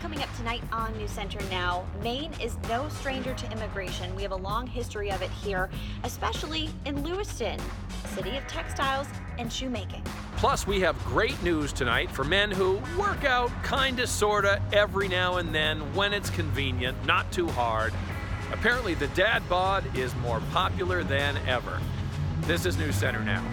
coming up tonight on News Center Now. Maine is no stranger to immigration. We have a long history of it here, especially in Lewiston, city of textiles and shoemaking. Plus, we have great news tonight for men who work out kinda, sorta, every now and then when it's convenient, not too hard. Apparently, the dad bod is more popular than ever. This is News Center Now.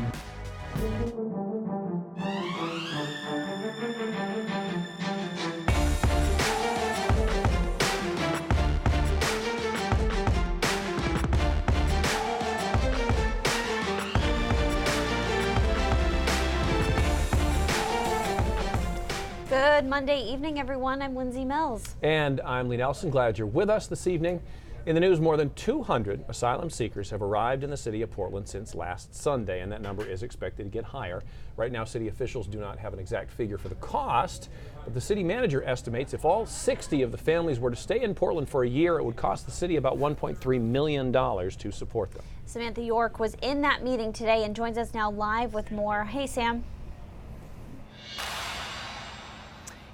Good Monday evening, everyone. I'm Lindsay Mills. And I'm Lee Nelson. Glad you're with us this evening. In the news, more than 200 asylum seekers have arrived in the city of Portland since last Sunday, and that number is expected to get higher. Right now, city officials do not have an exact figure for the cost, but the city manager estimates if all 60 of the families were to stay in Portland for a year, it would cost the city about $1.3 million to support them. Samantha York was in that meeting today and joins us now live with more. Hey, Sam.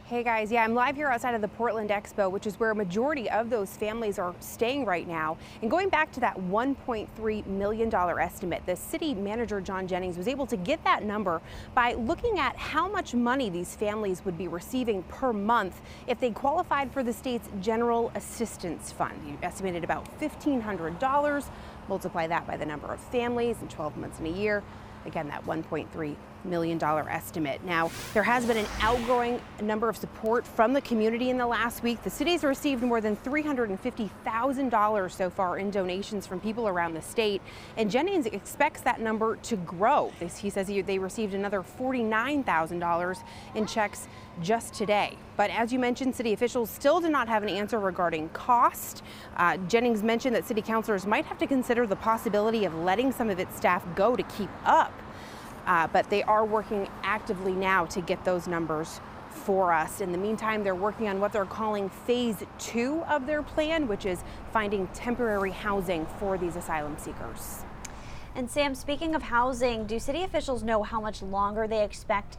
Hey guys, yeah, I'm live here outside of the Portland Expo, which is where a majority of those families are staying right now. And going back to that $1.3 million estimate, the city manager, John Jennings, was able to get that number by looking at how much money these families would be receiving per month if they qualified for the state's General Assistance Fund. He estimated about $1,500. Multiply that by the number of families in 12 months in a year. Again, that $1.3 million estimate. Now, there has been an outgrowing number of support from the community in the last week. The city's received more than $350,000 so far in donations from people around the state, and Jennings expects that number to grow. He says they received another $49,000 in checks just today. But as you mentioned, city officials still do not have an answer regarding cost. Jennings mentioned that city councilors might have to consider the possibility of letting some of its staff go to keep up. But they are working actively now to get those numbers for us. In the meantime, they're working on what they're calling phase 2 of their plan, which is finding temporary housing for these asylum seekers. And Sam, speaking of housing, do city officials know how much longer they expect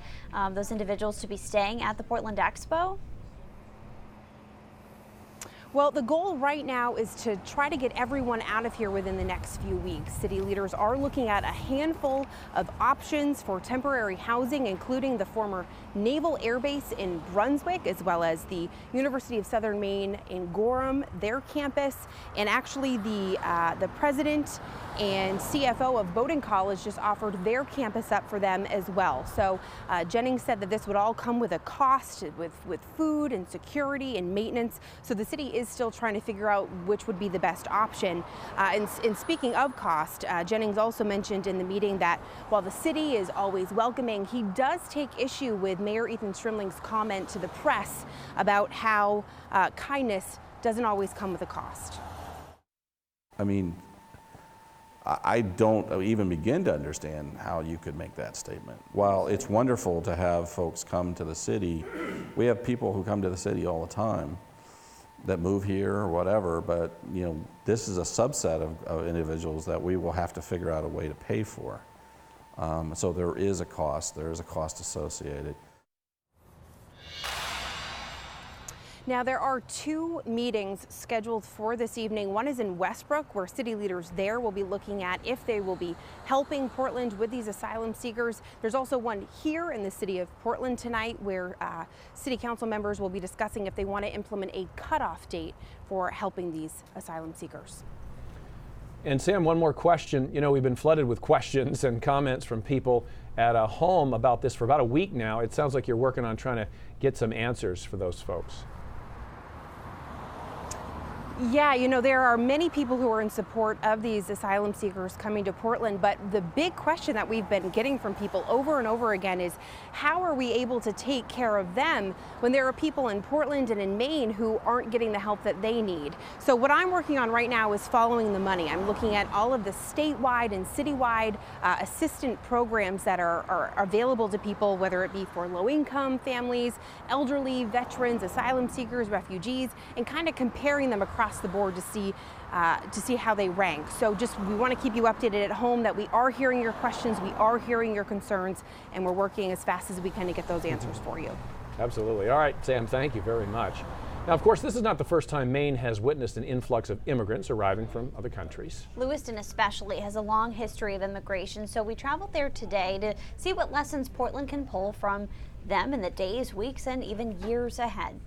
those individuals to be staying at the Portland Expo? Well, the goal right now is to try to get everyone out of here within the next few weeks. City leaders are looking at a handful of options for temporary housing, including the former Naval Air Base in Brunswick, as well as the University of Southern Maine in Gorham, their campus. And actually, the president and CFO of Bowdoin College just offered their campus up for them as well. So Jennings said that this would all come with a cost, with food and security and maintenance. So the city is still trying to figure out which would be the best option. And speaking of cost, Jennings also mentioned in the meeting that while the city is always welcoming, he does take issue with Mayor Ethan Strimling's comment to the press about how kindness doesn't always come with a cost. I mean, I don't even begin to understand how you could make that statement. While it's wonderful to have folks come to the city, we have people who come to the city all the time that move here or whatever, but this is a subset of individuals that we will have to figure out a way to pay for. So there is a cost associated. Now, there are 2 meetings scheduled for this evening. One is in Westbrook, where city leaders there will be looking at if they will be helping Portland with these asylum seekers. There's also one here in the city of Portland tonight, where city council members will be discussing if they want to implement a cutoff date for helping these asylum seekers. And Sam, one more question. We've been flooded with questions and comments from people at home about this for about a week now. It sounds like you're working on trying to get some answers for those folks. Yeah, there are many people who are in support of these asylum seekers coming to Portland, but the big question that we've been getting from people over and over again is how are we able to take care of them when there are people in Portland and in Maine who aren't getting the help that they need? So what I'm working on right now is following the money. I'm looking at all of the statewide and citywide assistant programs that are available to people, whether it be for low-income families, elderly, veterans, asylum seekers, refugees, and kind of comparing them across the board to see how they rank. So we want to keep you updated at home that we are hearing your questions, we are hearing your concerns, and we're working as fast as we can to get those answers for you. Absolutely. All right, Sam, thank you very much. Now, of course, this is not the first time Maine has witnessed an influx of immigrants arriving from other countries. Lewiston especially has a long history of immigration, so we traveled there today to see what lessons Portland can pull from them in the days, weeks, and even years ahead.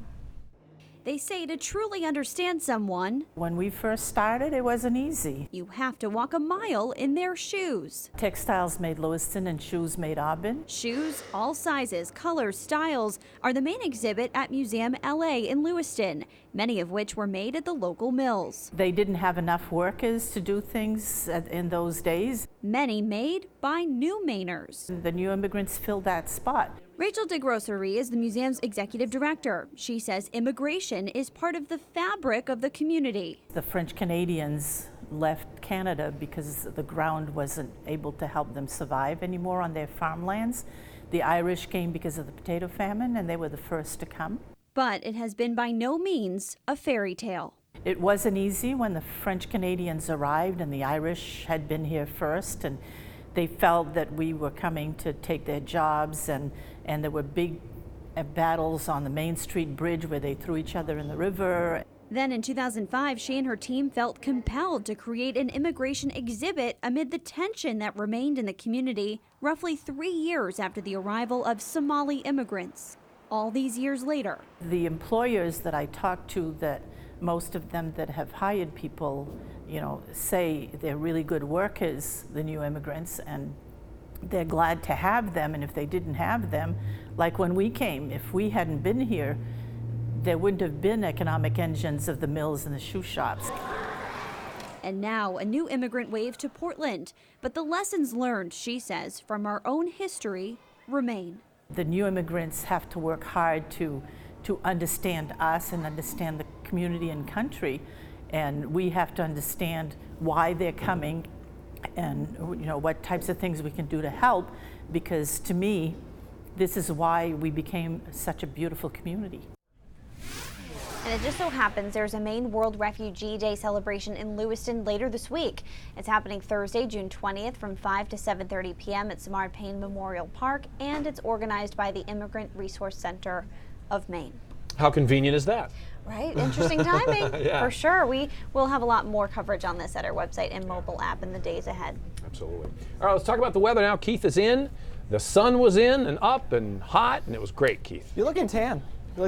They say to truly understand someone, When we first started, it wasn't easy. you have to walk a mile in their shoes. Textiles made Lewiston and shoes made Auburn. Shoes, all sizes, colors, styles, are the main exhibit at Museum LA in Lewiston, many of which were made at the local mills. They didn't have enough workers to do things in those days. Many made by new Mainers. The new immigrants filled that spot. Rachel DeGrosserie is the museum's executive director. She says immigration is part of the fabric of the community. The French Canadians left Canada because the ground wasn't able to help them survive anymore on their farmlands. The Irish came because of the potato famine, and they were the first to come. But it has been by no means a fairy tale. It wasn't easy when the French Canadians arrived and the Irish had been here first, and they felt that we were coming to take their jobs, and there were big battles on the Main Street Bridge where they threw each other in the river. Then in 2005, she and her team felt compelled to create an immigration exhibit amid the tension that remained in the community roughly 3 years after the arrival of Somali immigrants. All these years later, The employers that I talked to, that most of them that have hired people, say they're really good workers, the new immigrants, and they're glad to have them. And if they didn't have them, like when we came, if we hadn't been here, there wouldn't have been economic engines of the mills and the shoe shops. and now a new immigrant wave to Portland. But the lessons learned, she says, from our own history remain. The new immigrants have to work hard to understand us and understand the community and country, and we have to understand why they're coming and what types of things we can do to help, because to me, this is why we became such a beautiful community. And it just so happens there's a Maine World Refugee Day celebration in Lewiston later this week. It's happening Thursday, June 20th from 5 to 7:30 p.m. at Samar Payne Memorial Park, and it's organized by the Immigrant Resource Center of Maine. How convenient is that? Right, interesting timing. Yeah. For sure. We will have a lot more coverage on this at our website and mobile app in the days ahead. Absolutely. All right, let's talk about the weather now. Keith is in. The sun was in and up and hot, and it was great, Keith. You're looking tan.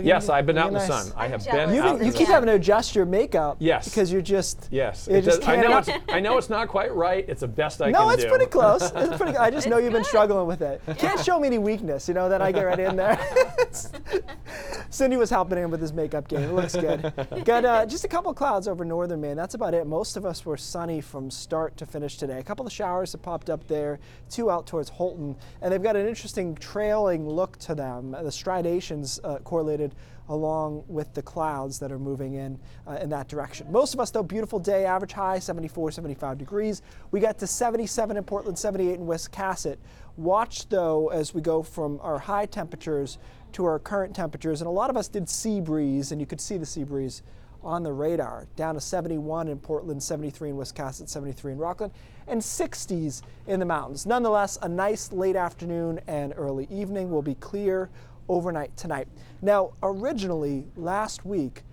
Yes, I've been out in the nice. sun. I have jealous. been out in You the keep sun. having to adjust your makeup. Yes. Because you're just. Yes. You're just I know tanning. I know it's not quite right. It's the best I can do. No, it's pretty close. It's pretty. I just know you've been struggling with it. Can't show me any weakness, then I get right in there. Cindy was helping him with his makeup game. It looks good. Got just a couple of clouds over northern Maine. That's about it. Most of us were sunny from start to finish today. A couple of showers have popped up there, 2 out towards Holton, and they've got an interesting trailing look to them. The striations correlated along with the clouds that are moving in that direction. Most of us, though, beautiful day, average high 74, 75 degrees. We got to 77 in Portland, 78 in Wiscasset. Watch, though, as we go from our high temperatures to our current temperatures, and a lot of us did sea breeze, and you could see the sea breeze on the radar. Down to 71 in Portland, 73 in Wiscasset, 73 in Rockland, and 60s in the mountains. Nonetheless, a nice late afternoon and early evening. Will be clear overnight tonight. Now, originally last week,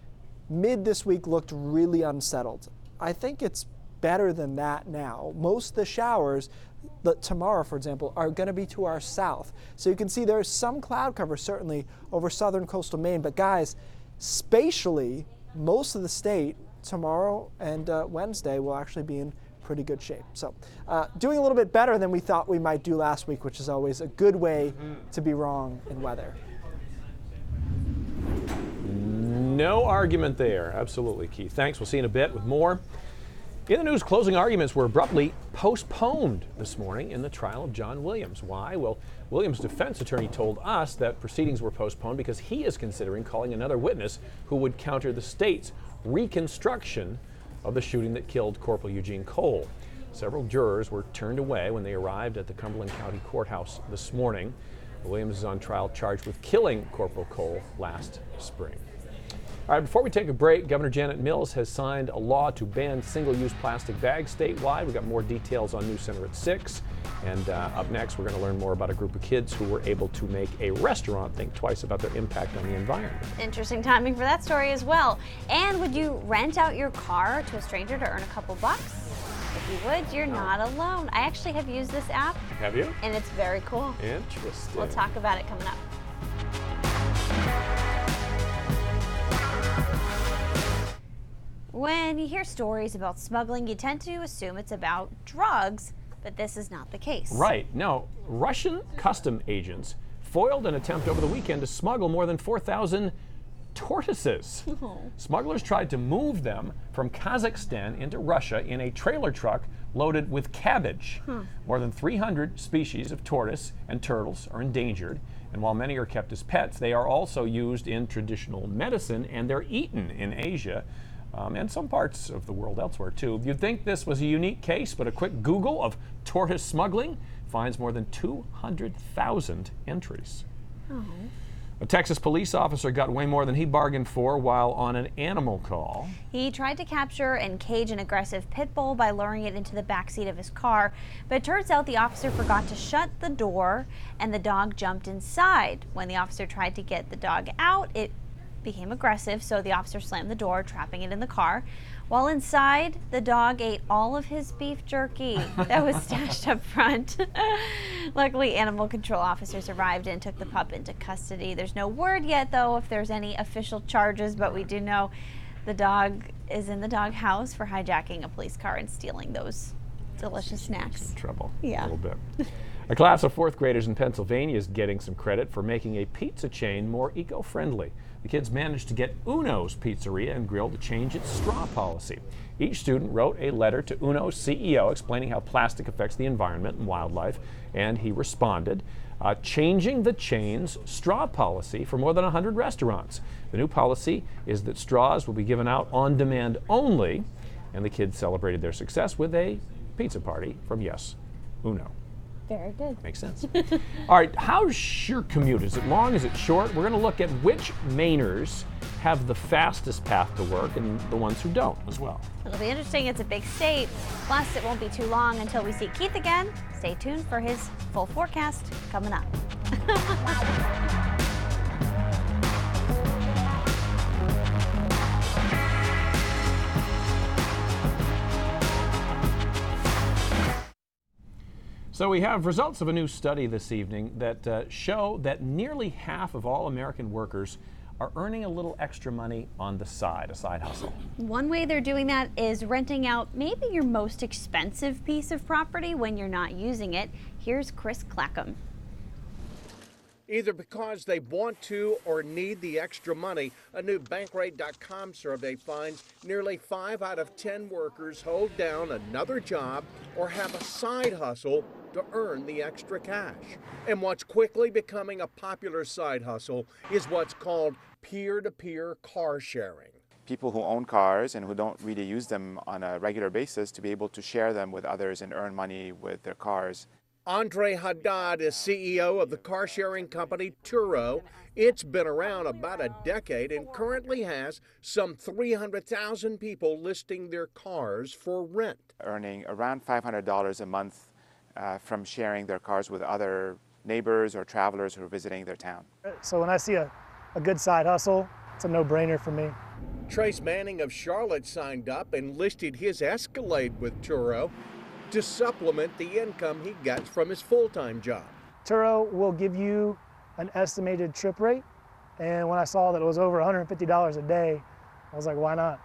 mid this week looked really unsettled. I think it's better than that now. Most of the showers tomorrow, for example, are going to be to our south. So you can see there's some cloud cover certainly over southern coastal Maine, but guys, spatially, most of the state tomorrow and Wednesday will actually be in pretty good shape. So doing a little bit better than we thought we might do last week, which is always a good way to be wrong in weather. No argument there. Absolutely, Keith. Thanks. We'll see you in a bit with more. In the news, closing arguments were abruptly postponed this morning in the trial of John Williams. Why? Well, Williams' defense attorney told us that proceedings were postponed because he is considering calling another witness who would counter the state's reconstruction of the shooting that killed Corporal Eugene Cole. Several jurors were turned away when they arrived at the Cumberland County Courthouse this morning. Williams is on trial charged with killing Corporal Cole last spring. All right, before we take a break, Governor Janet Mills has signed a law to ban single-use plastic bags statewide. We've got more details on News Center at 6. And up next, we're going to learn more about a group of kids who were able to make a restaurant think twice about their impact on the environment. Interesting timing for that story as well. And would you rent out your car to a stranger to earn a couple bucks? If you would, you're not alone. I actually have used this app. Have you? And it's very cool. Interesting. We'll talk about it coming up. When you hear stories about smuggling, you tend to assume it's about drugs, but this is not the case. Right. No, Russian custom agents foiled an attempt over the weekend to smuggle more than 4,000 tortoises. Oh. Smugglers tried to move them from Kazakhstan into Russia in a trailer truck loaded with cabbage. More than 300 species of tortoise and turtles are endangered, and while many are kept as pets, they are also used in traditional medicine, and they're eaten in Asia. And some parts of the world elsewhere too. You'd think this was a unique case, but a quick Google of tortoise smuggling finds more than 200,000 entries. Oh. A Texas police officer got way more than he bargained for while on an animal call. He tried to capture and cage an aggressive pit bull by luring it into the backseat of his car, but it turns out the officer forgot to shut the door and the dog jumped inside. When the officer tried to get the dog out, it became aggressive, so the officer slammed the door, trapping it in the car. While inside, the dog ate all of his beef jerky that was stashed up front. Luckily, animal control officers arrived and took the pup into custody. There's no word yet, though, if there's any official charges, but we do know the dog is in the dog house for hijacking a police car and stealing those delicious snacks. Trouble. Yeah. A little bit. A class of fourth graders in Pennsylvania is getting some credit for making a pizza chain more eco-friendly. The kids managed to get Uno's Pizzeria and Grill to change its straw policy. Each student wrote a letter to Uno's CEO explaining how plastic affects the environment and wildlife, and he responded, changing the chain's straw policy for more than 100 restaurants. The new policy is that straws will be given out on demand only, and the kids celebrated their success with a pizza party from Yes, Uno. Very good. Makes sense. All right, how's your commute? Is it long? Is it short? We're going to look at which Mainers have the fastest path to work and the ones who don't as well. It'll be interesting. It's a big state. Plus, it won't be too long until we see Keith again. Stay tuned for his full forecast coming up. So we have results of a new study this evening that show that nearly half of all American workers are earning a little extra money on the side, a side hustle. One way they're doing that is renting out maybe your most expensive piece of property when you're not using it. Here's Chris Clackham. Either because they want to or need the extra money, a new Bankrate.com survey finds nearly 5 out of 10 workers hold down another job or have a side hustle to earn the extra cash. And what's quickly becoming a popular side hustle is what's called peer-to-peer car sharing. People who own cars and who don't really use them on a regular basis to be able to share them with others and earn money with their cars. Andre Haddad is CEO of the car sharing company Turo. It's been around about a decade and currently has some 300,000 people listing their cars for rent. Earning around $500 a month from sharing their cars with other neighbors or travelers who are visiting their town. So when I see a good side hustle, it's a no-brainer for me. Trace Manning of Charlotte signed up and listed his Escalade with Turo to supplement the income he gets from his full-time job. Turo will give you an estimated trip rate, and when I saw that it was over $150 a day, I was like, why not?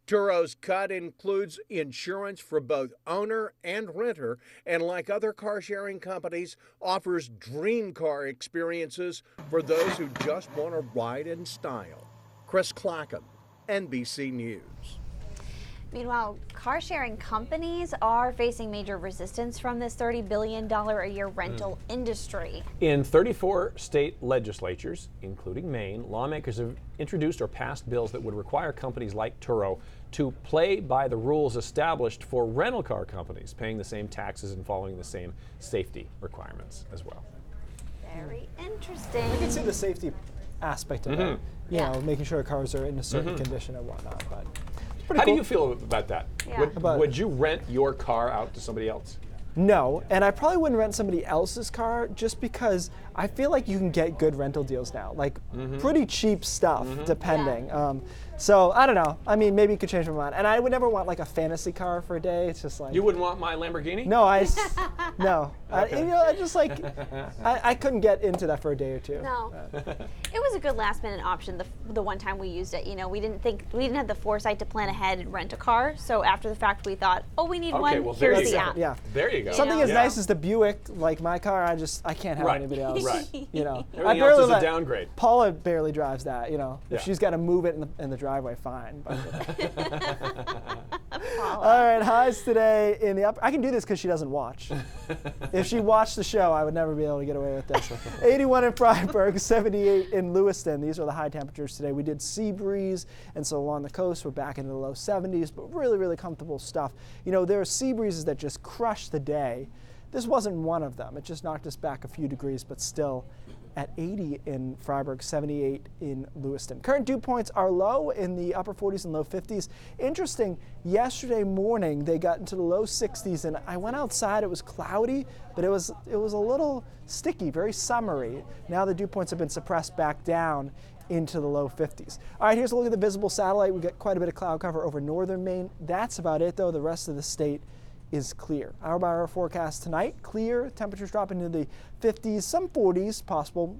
Turo's cut includes insurance for both owner and renter, and like other car-sharing companies, offers dream car experiences for those who just want to ride in style. Chris Clackham, NBC News. Meanwhile, car-sharing companies are facing major resistance from this $30 billion a year rental industry. In 34 state legislatures, including Maine, lawmakers have introduced or passed bills that would require companies like Turo to play by the rules established for rental car companies, paying the same taxes and following the same safety requirements as well. Very interesting. I can see the safety aspect of it. You know, making sure cars are in a certain condition and whatnot. But it's pretty How cool. do you feel about that? Yeah. Would you rent your car out to somebody else? No, and I probably wouldn't rent somebody else's car just because I feel like you can get good rental deals now, like pretty cheap stuff, depending. So I don't know. I mean, maybe you could change my mind. And I would never want like a fantasy car for a day. It's just like You wouldn't want my Lamborghini? no, no. You know, I just like I couldn't get into that for a day or two. No. It was a good last minute option the one time we used it. You know, we didn't have the foresight to plan ahead and rent a car. So after the fact we thought, oh, we need one. well, there Here's you the go. app. Yeah. There you go. Something know? as nice as the Buick, like my car, I can't have Right. anybody else. Right. You know, Everything else is a downgrade. Paula barely drives that. You know, Yeah. if she's got to move it in the driveway, fine. But, all right, highs today in the upper. I can do this because she doesn't watch. If she watched the show, I would never be able to get away with this. 81 in Freiburg, 78 in Lewiston. These are the high temperatures today. We did sea breeze, and so along the coast, we're back into the low 70s, but really, really comfortable stuff. You know, there are sea breezes that just crush the day. This wasn't one of them. It just knocked us back a few degrees, but still at 80 in Freiburg, 78 in Lewiston. Current dew points are low in the upper 40s and low 50s. Interesting, yesterday morning they got into the low 60s, and I went outside, it was cloudy, but it was a little sticky, very summery. Now the dew points have been suppressed back down into the low 50s. All right, here's a look at the visible satellite. We've got quite a bit of cloud cover over northern Maine. That's about it, though. The rest of the state is clear. Hour by hour forecast tonight, clear, temperatures dropping into the 50s, some 40s possible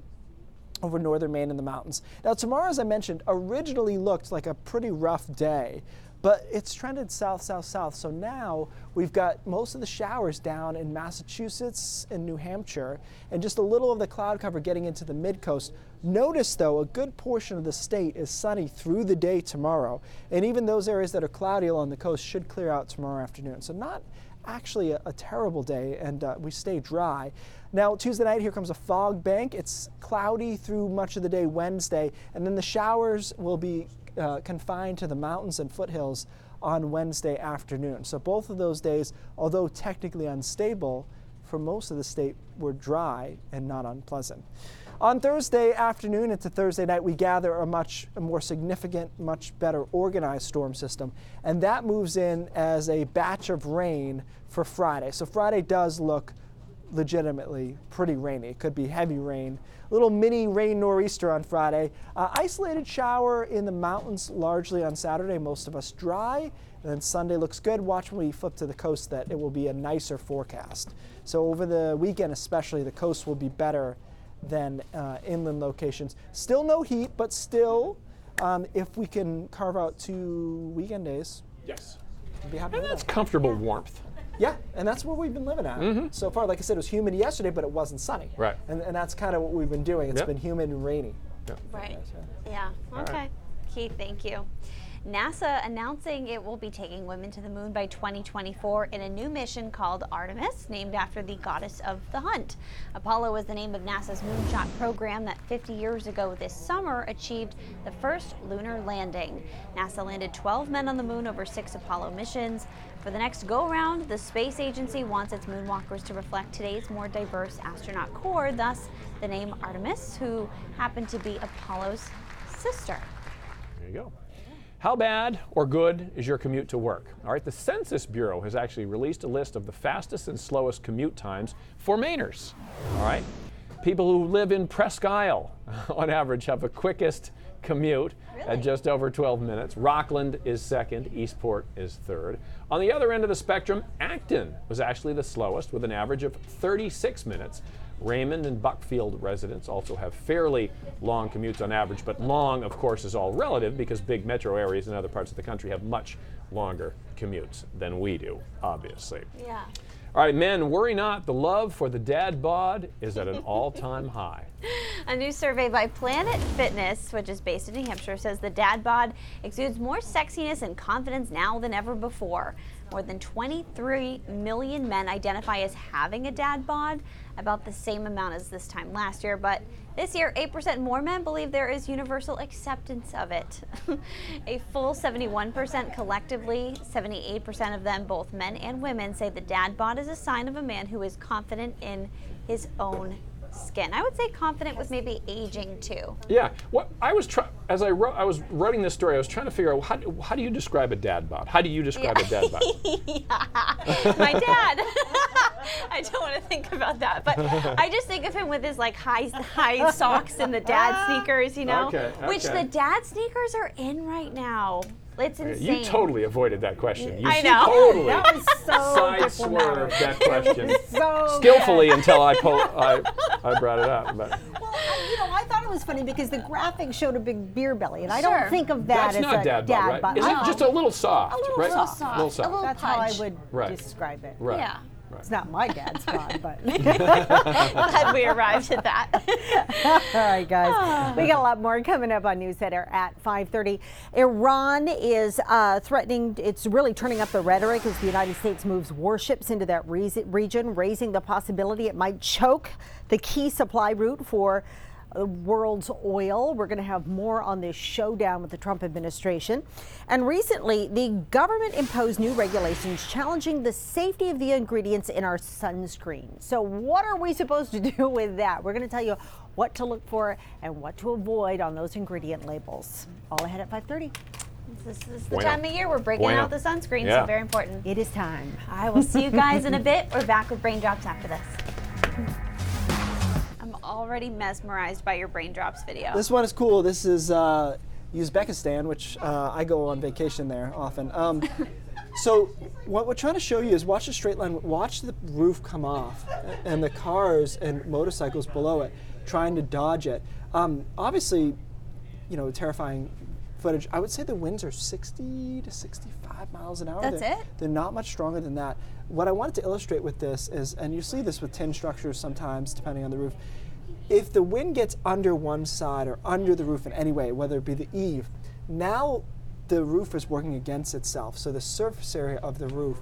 over northern Maine and the mountains. Now tomorrow, as I mentioned, originally looked like a pretty rough day, but it's trended south, south, south. So now we've got most of the showers down in Massachusetts and New Hampshire, and just a little of the cloud cover getting into the mid-coast. Notice, though, a good portion of the state is sunny through the day tomorrow, and even those areas that are cloudy along the coast should clear out tomorrow afternoon. So not actually a terrible day, and we stay dry. Now, Tuesday night, here comes a fog bank. It's cloudy through much of the day Wednesday, and then the showers will be confined to the mountains and foothills on Wednesday afternoon. So both of those days, although technically unstable, for most of the state were dry and not unpleasant. On Thursday afternoon into Thursday night, we gather a much more significant, much better organized storm system, and that moves in as a batch of rain for Friday. So Friday does look legitimately pretty rainy. It could be heavy rain. Little mini rain nor'easter on Friday. Isolated shower in the mountains largely on Saturday, most of us dry. And then Sunday looks good. Watch when we flip to the coast that it will be a nicer forecast. So over the weekend especially, the coast will be better than inland locations. Still no heat, but still, if we can carve out 2 weekend days, Yes. I'd be happy And with that's that. comfortable warmth. Yeah, and that's what we've been living at so far. Like I said, it was humid yesterday, but it wasn't sunny. Right. And that's kind of what we've been doing. It's Yep. been humid and rainy. Right. Yeah. Okay. Keith, thank you. NASA announcing it will be taking women to the moon by 2024 in a new mission called Artemis, named after the goddess of the hunt. Apollo is the name of NASA's moonshot program that 50 years ago this summer achieved the first lunar landing. NASA landed 12 men on the moon over 6 Apollo missions. For the next go-around, the space agency wants its moonwalkers to reflect today's more diverse astronaut corps, thus the name Artemis, who happened to be Apollo's sister. There you go. How bad or good is your commute to work? All right, the Census Bureau has actually released a list of the fastest and slowest commute times for Mainers. All right, people who live in Presque Isle, on average, have the quickest commute at just over 12 minutes. Rockland is second, Eastport is third. On the other end of the spectrum, Acton was actually the slowest with an average of 36 minutes. Raymond and Buckfield residents also have fairly long commutes on average, but long, of course, is all relative because big metro areas in other parts of the country have much longer commutes than we do, obviously. Yeah. All right, men, worry not. The love for the dad bod is at an all-time high. A new survey by Planet Fitness, which is based in New Hampshire, says the dad bod exudes more sexiness and confidence now than ever before. More than 23 million men identify as having a dad bod, about the same amount as this time last year, but this year 8% more men believe there is universal acceptance of it. A full 71% collectively, 78% of them, both men and women, say the dad bod is a sign of a man who is confident in his own skin. I would say confident with maybe aging too. Yeah. What I was as I was writing this story, I was trying to figure out how do you describe a dad bod? How do you describe a dad bod? My dad. I don't want to think about that, but I just think of him with his like high socks and the dad sneakers, you know, which the dad sneakers are in right now. It's insane. You totally avoided that question. You I know. Totally That was so side swerved that question so skillfully until I brought it up. But Well, I thought it was funny because the graphic showed a big beer belly, and I don't think of that that's as not a dad bod, right? Is it just a little soft? A little right? soft. A little soft. A little That's punch. how I would describe it. Right. Yeah. It's not my dad's bod, but. Glad we arrived at that. All right, guys. We got a lot more coming up on News Center at 5:30. Iran is threatening, it's really turning up the rhetoric as the United States moves warships into that region, raising the possibility it might choke the key supply route for the world's oil. We're going to have more on this showdown with the Trump administration. And recently, the government imposed new regulations challenging the safety of the ingredients in our sunscreen. So what are we supposed to do with that? We're going to tell you what to look for and what to avoid on those ingredient labels. All ahead at 5:30. This is the time of year we're breaking out the sunscreen, so very important. It is time. I will see you guys in a bit. We're back with Brain Drops after this. I'm already mesmerized by your Brain Drops video. This one is cool. This is Uzbekistan, which I go on vacation there often. So what we're trying to show you is watch the straight line, watch the roof come off and the cars and motorcycles below it trying to dodge it. Obviously, terrifying footage. I would say the winds are 60 to 65 miles an hour. That's it? They're not much stronger than that. What I wanted to illustrate with this is, and you see this with tin structures sometimes, depending on the roof, if the wind gets under one side or under the roof in any way, whether it be the eave, now the roof is working against itself. So the surface area of the roof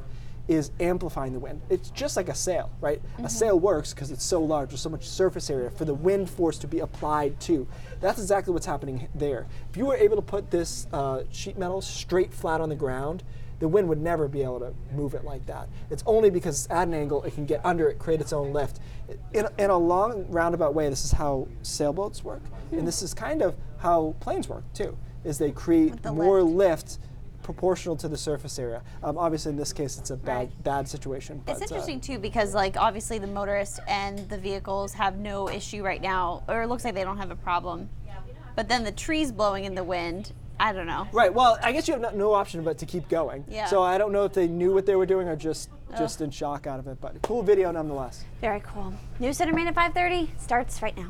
is amplifying the wind. It's just like a sail, right? A sail works because it's so large, there's so much surface area for the wind force to be applied to. That's exactly what's happening there. If you were able to put this sheet metal straight flat on the ground, the wind would never be able to move it like that. It's only because it's at an angle, it can get under it, create its own lift. In a long roundabout way, this is how sailboats work, and this is kind of how planes work too, is they create more lift proportional to the surface area. Obviously in this case it's a bad situation. But, it's interesting too because obviously the motorists and the vehicles have no issue right now, or it looks like they don't have a problem. But then the trees blowing in the wind, I don't know. Right, well, I guess you have no option but to keep going. Yeah. So I don't know if they knew what they were doing or just in shock out of it, but cool video nonetheless. Very cool. News Center Maine at 5:30 starts right now.